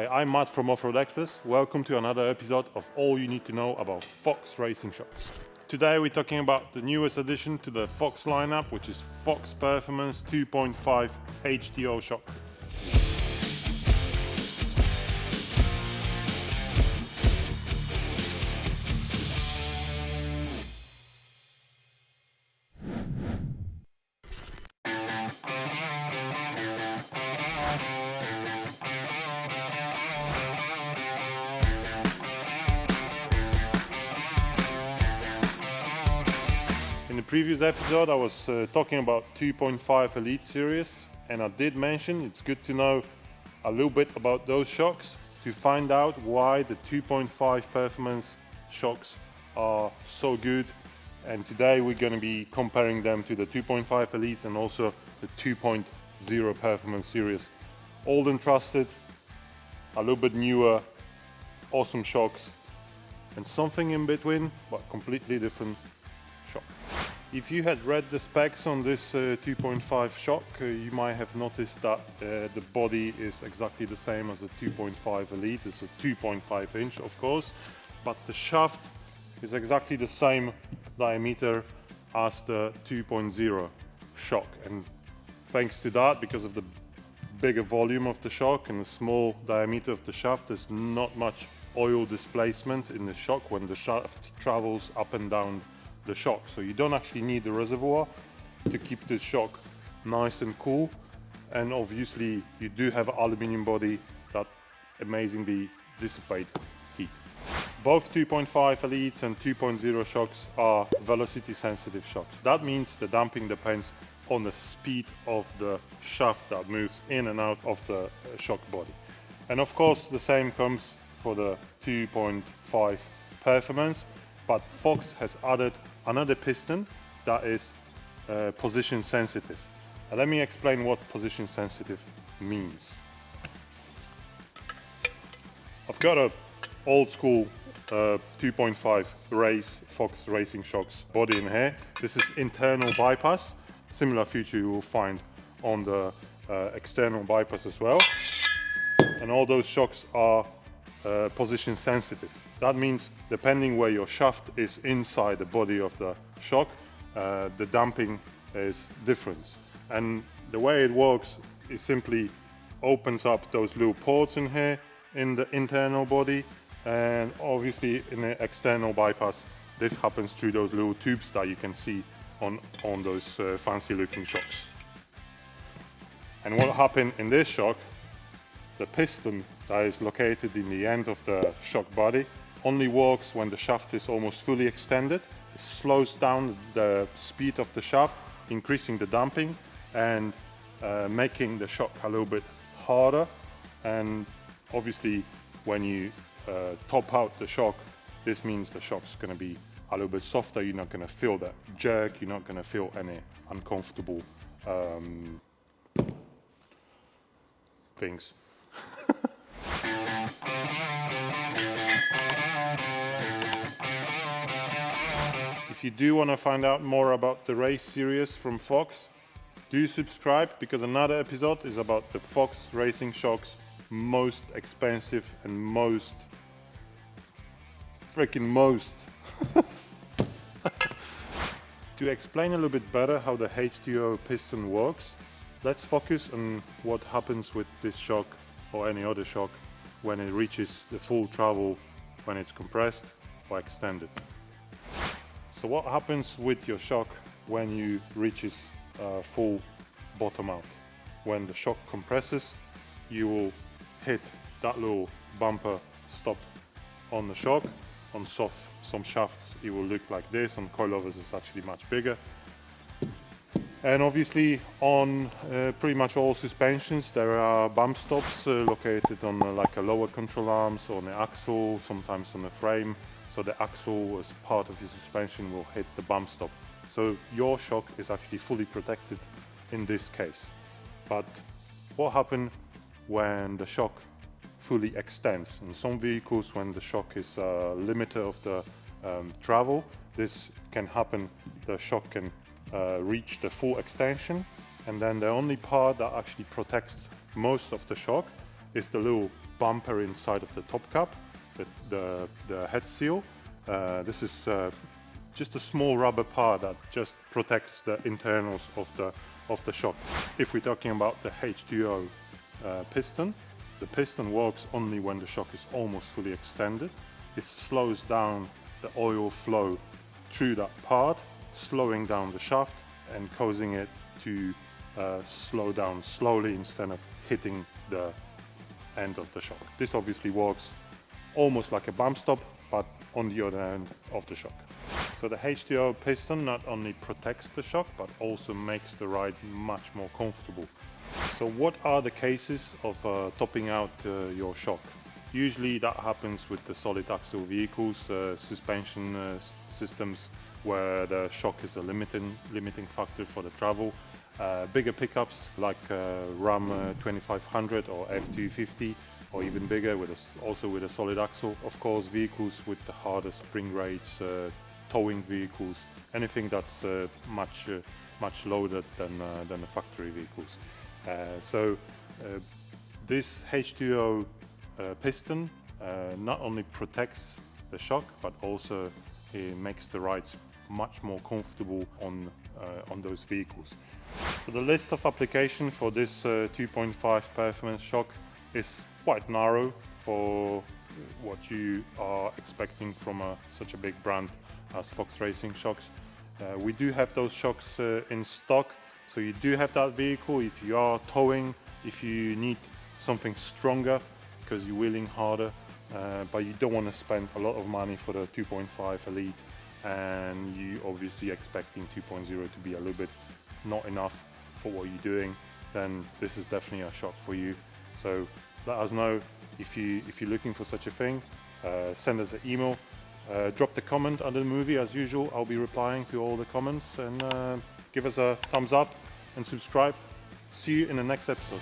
Hi, I'm Matt from Offroad Express. Welcome to another episode of all you need to know about Fox racing shocks. Today we're talking about the newest addition to the Fox lineup, which is Fox Performance 2.5 HTO shock. In the previous episode I was talking about 2.5 Elite series, and I did mention it's good to know a little bit about those shocks to find out why the 2.5 Performance shocks are so good. And today we're going to be comparing them to the 2.5 Elites and also the 2.0 Performance series. Old and trusted, a little bit newer, awesome shocks, and something in between, but completely different shock. If you had read the specs on this 2.5 shock, you might have noticed that the body is exactly the same as a 2.5 Elite. It's a 2.5 inch, of course, but the shaft is exactly the same diameter as the 2.0 shock. And thanks to that, because of the bigger volume of the shock and the small diameter of the shaft, there's not much oil displacement in the shock when the shaft travels up and down the shock. So you don't actually need the reservoir to keep the shock nice and cool. And obviously you do have an aluminium body that amazingly dissipate heat. Both 2.5 Elites and 2.0 shocks are velocity sensitive shocks. That means the damping depends on the speed of the shaft that moves in and out of the shock body. And of course the same comes for the 2.5 Performance, but Fox has added another piston that is position sensitive. Now let me explain what position sensitive means. I've got a old school 2.5 race Fox racing shocks body in here. This is internal bypass. Similar feature you will find on the external bypass as well. And all those shocks are position sensitive. That means depending where your shaft is inside the body of the shock, the damping is different. And the way it works is simply opens up those little ports in here in the internal body, and obviously in the external bypass this happens through those little tubes that you can see on those fancy looking shocks. And what happened in this shock, the piston that is located in the end of the shock body only works when the shaft is almost fully extended. It slows down the speed of the shaft, increasing the damping and making the shock a little bit harder. And obviously when you top out the shock, this means the shock's going to be a little bit softer. You're not going to feel that jerk, you're not going to feel any uncomfortable things. If you do want to find out more about the race series from Fox, do subscribe, because another episode is about the Fox racing shocks most expensive and most To explain a little bit better how the HTO piston works, let's focus on what happens with this shock or any other shock when it reaches the full travel, when it's compressed or extended. So what happens with your shock when you reaches full bottom out? When the shock compresses, you will hit that little bumper stop on the shock. On some shafts it will look like this, on coilovers it's actually much bigger. And obviously on pretty much all suspensions there are bump stops located on like a lower control arms, on the axle, sometimes on the frame. So the axle as part of your suspension will hit the bump stop. So your shock is actually fully protected in this case. But what happens when the shock fully extends? In some vehicles, when the shock is a limiter of the travel, this can happen. The shock can reach the full extension, and then the only part that actually protects most of the shock is the little bumper inside of the top cap, the head seal. This is just a small rubber part that just protects the internals of the shock. If we're talking about the H2O piston, the piston works only when the shock is almost fully extended. It slows down the oil flow through that part, slowing down the shaft and causing it to slow down slowly instead of hitting the end of the shock. This obviously works almost like a bump stop, but on the other end of the shock. So the H2O piston not only protects the shock, but also makes the ride much more comfortable. So what are the cases of topping out your shock? Usually that happens with the solid axle vehicles, suspension systems where the shock is a limiting factor for the travel. Bigger pickups like Ram 2500 or F2.5 or even bigger, also with a solid axle. Of course, vehicles with the harder spring rates, towing vehicles, anything that's much lower than the factory vehicles. This H2O piston not only protects the shock, but also it makes the rides much more comfortable on those vehicles. So the list of application for this 2.5 performance shock is quite narrow for what you are expecting from such a big brand as Fox Racing shocks. We do have those shocks in stock, so you do have that vehicle if you are towing, if you need something stronger because you're wheeling harder, but you don't want to spend a lot of money for the 2.5 Elite, and you obviously expecting 2.0 to be a little bit not enough for what you're doing, then this is definitely a shock for you. So let us know if you're looking for such a thing. Send us an email, drop the comment under the movie as usual. I'll be replying to all the comments, and give us a thumbs up and subscribe. See you in the next episode.